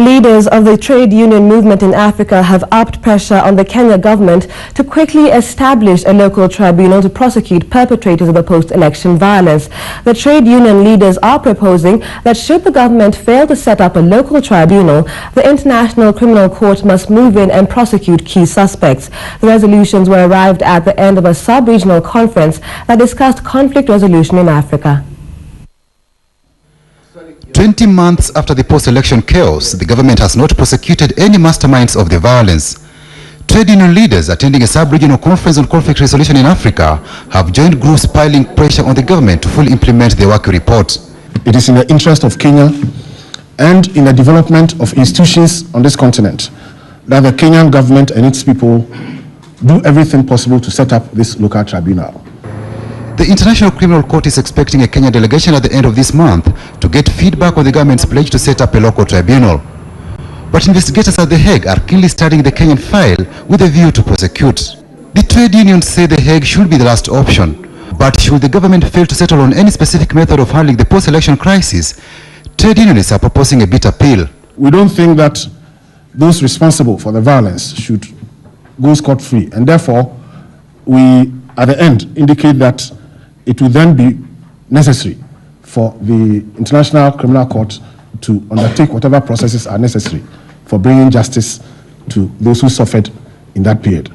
Leaders of the trade union movement in Africa have upped pressure on the Kenya government to quickly establish a local tribunal to prosecute perpetrators of the post-election violence. The trade union leaders are proposing that should the government fail to set up a local tribunal, the International Criminal Court must move in and prosecute key suspects. The resolutions were arrived at the end of a sub-regional conference that discussed conflict resolution in Africa. 20 months after the post-election chaos, the government has not prosecuted any masterminds of the violence. Trade union leaders attending a sub-regional conference on conflict resolution in Africa have joined groups piling pressure on the government to fully implement the Waki report. It is in the interest of Kenya and in the development of institutions on this continent that the Kenyan government and its people do everything possible to set up this local tribunal. The International Criminal Court is expecting a Kenya delegation at the end of this month to get feedback on the government's pledge to set up a local tribunal. But investigators at The Hague are keenly studying the Kenyan file with a view to prosecute. The trade unions say The Hague should be the last option. But should the government fail to settle on any specific method of handling the post-election crisis, trade unionists are proposing a bitter pill. We don't think that those responsible for the violence should go scot-free, and therefore we, at the end, indicate that it will then be necessary for the International Criminal Court to undertake whatever processes are necessary for bringing justice to those who suffered in that period.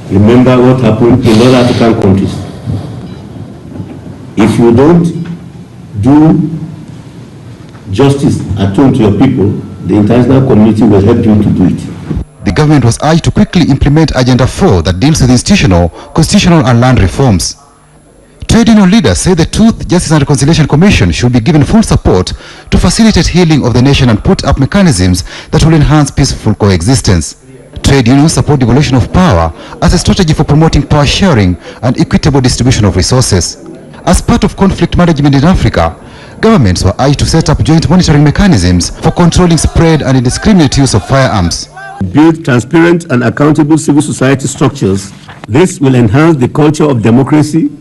Remember what happened in other African countries. If you don't do justice at home to your people, the international community will help you to do it. The government was urged to quickly implement Agenda 4 that deals with institutional, constitutional and land reforms. Trade union leaders say the Truth, Justice and Reconciliation Commission should be given full support to facilitate healing of the nation and put up mechanisms that will enhance peaceful coexistence. Trade unions support devolution of power as a strategy for promoting power sharing and equitable distribution of resources. As part of conflict management in Africa, governments were urged to set up joint monitoring mechanisms for controlling spread and indiscriminate use of firearms. Build transparent and accountable civil society structures. This will enhance the culture of democracy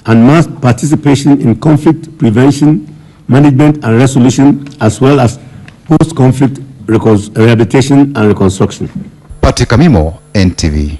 and mass participation in conflict prevention, management and resolution, as well as post-conflict rehabilitation and reconstruction. Patrick Amimo, NTV.